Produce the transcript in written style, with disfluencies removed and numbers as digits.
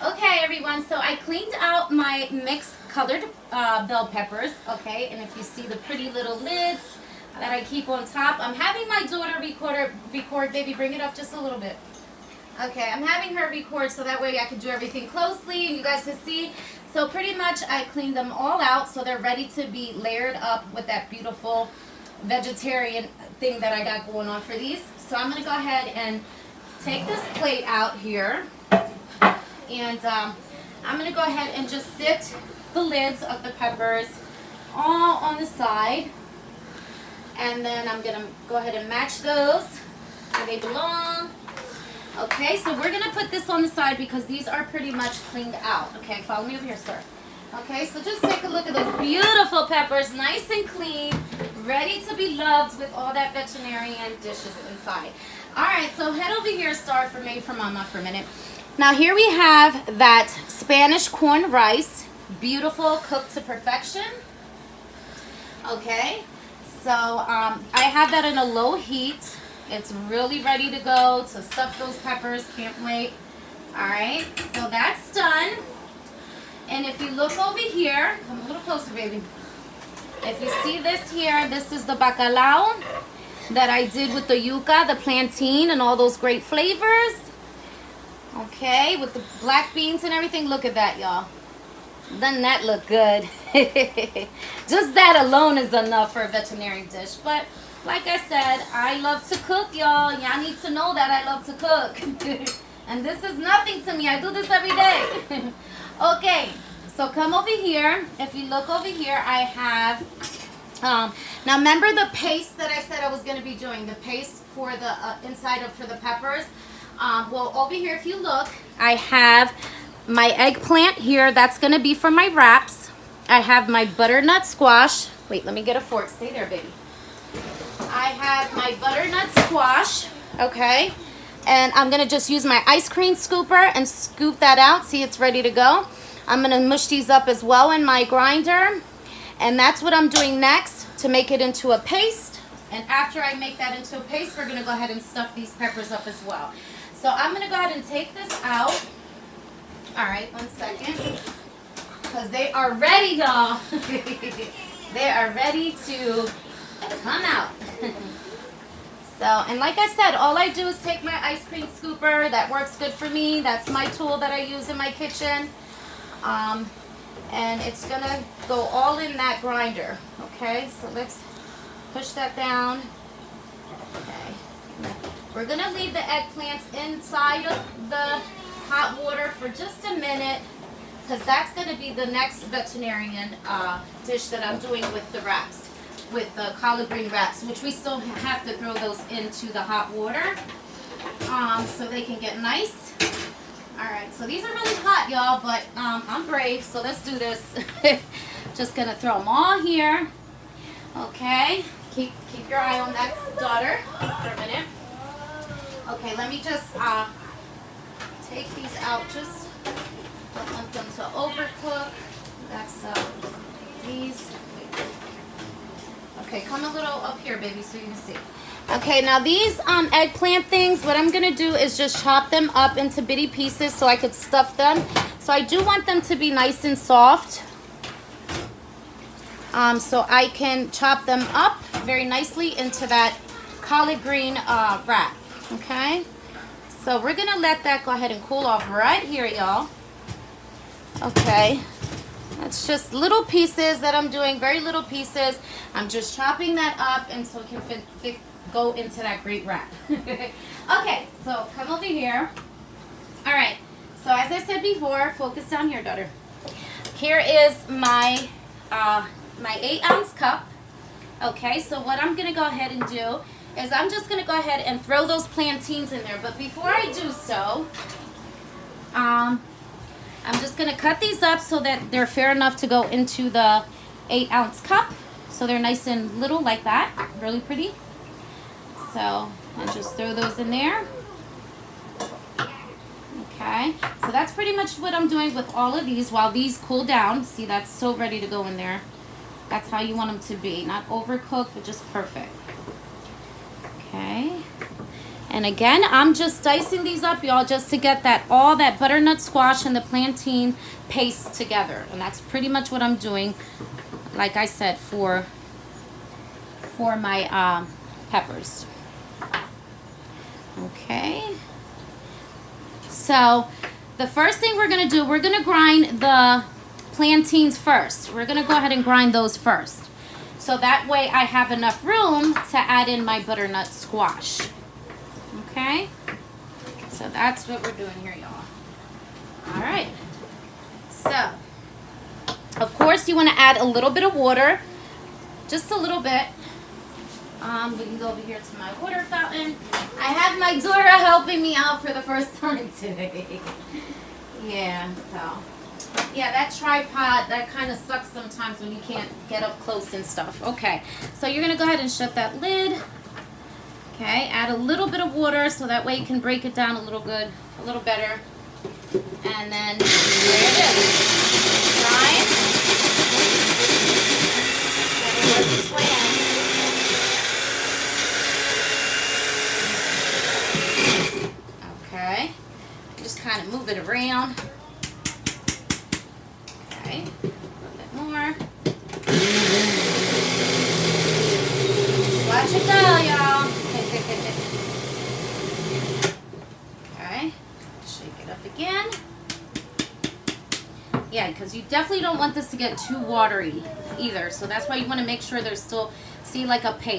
Okay, everyone, so I cleaned out my mixed colored bell peppers, okay, and if you see the pretty little lids that I keep on top, I'm having my daughter record, baby, bring it up just a little bit. Okay, I'm having her record so that way I can do everything closely and you guys can see. So pretty much I cleaned them all out so they're ready to be layered up with that beautiful vegetarian thing that I got going on for these. So I'm going to go ahead and take this plate out here. And I'm going to go ahead and just sit the lids of the peppers all on the side. And then I'm going to go ahead and match those where they belong. Okay, so we're going to put this on the side because these are pretty much cleaned out. Okay, follow me over here, sir. Okay, so just take a look at those beautiful peppers, nice and clean, ready to be loved with all that veterinarian dishes inside. All right, so head over here, Star, for me, for Mama for a minute. Now here we have that Spanish corn rice, beautiful, cooked to perfection. Okay, so I have that in a low heat. It's really ready to go to stuff those peppers. Can't wait. All right, so that's done. And if you look over here, come a little closer, baby. If you see this here, this is the bacalao that I did with the yuca, the plantain, and all those great flavors. Okay, with the black beans and everything. Look at that, y'all. Doesn't that look good? Just that alone is enough for a veterinarian dish. But like I said, I love to cook, y'all. Y'all need to know that I love to cook. And this is nothing to me. I do this every day. Okay, so come over here. If you look over here, I have... now remember the paste that I said I was going to be doing? The paste for the inside of for the peppers. Well, over here, if you look, I have my eggplant here. That's going to be for my wraps. I have my butternut squash. Wait, let me get a fork. Stay there, baby. I have my butternut squash, okay? And I'm going to just use my ice cream scooper and scoop that out. See, it's ready to go. I'm going to mush these up as well in my grinder. And that's what I'm doing next to make it into a paste. And after I make that into a paste, we're going to go ahead and stuff these peppers up as well. So I'm going to go ahead and take this out. All right, 1 second. Because they are ready, y'all. They are ready to come out. So, and like I said, all I do is take my ice cream scooper. That works good for me. That's my tool that I use in my kitchen. And it's going to go all in that grinder. Okay, so let's push that down. Okay. We're going to leave the eggplants inside of the hot water for just a minute because that's going to be the next veterinarian dish that I'm doing with the wraps, with the collard green wraps, which we still have to throw those into the hot water so they can get nice. All right, so these are really hot, y'all, but I'm brave, so let's do this. Just going to throw them all here. Okay, keep your eye on that, daughter, for a minute. Okay, let me just take these out. Just don't want them to overcook. That's these. Okay, come a little up here, baby, so you can see. Okay, now these eggplant things, what I'm going to do is just chop them up into bitty pieces so I could stuff them. So I do want them to be nice and soft. So I can chop them up very nicely into that collard green wrap. Okay, so we're gonna let that go ahead and cool off right here, y'all. Okay, that's just little pieces that I'm doing, very little pieces. I'm just chopping that up and so it can go into that great wrap. Okay, so come over here. All right, so as I said before, focus down here, daughter. Here is my my 8-ounce cup. Okay, so what I'm gonna go ahead and do is I'm just going to go ahead and throw those plantains in there. But before I do so, I'm just going to cut these up so that they're fair enough to go into the 8-ounce cup. So they're nice and little like that. Really pretty. So I'll just throw those in there. Okay, so that's pretty much what I'm doing with all of these while these cool down. See, that's so ready to go in there. That's how you want them to be. Not overcooked, but just perfect. Okay, And again, I'm just dicing these up, y'all, just to get that all that butternut squash and the plantain paste together. And that's pretty much what I'm doing, like I said, for my peppers. Okay. So the first thing we're going to do, we're going to grind the plantains first. We're going to go ahead and grind those first. So that way I have enough room to add in my butternut squash. Okay? So that's what we're doing here, y'all. All right. So, of course, you want to add a little bit of water. Just a little bit. We can go over here to my water fountain. I have my daughter helping me out for the first time today. Yeah, so. Yeah, that tripod, that kind of sucks sometimes when you can't get up close and stuff. Okay, so you're going to go ahead and shut that lid. Okay, add a little bit of water so that way you can break it down a little better. And then there it is. Grind. Let it work its way in. Okay, just kind of move it around. Okay, a little bit more. Watch it go, y'all. Okay, shake it up again. Yeah, because you definitely don't want this to get too watery either. So that's why you want to make sure there's still, see, like a paste.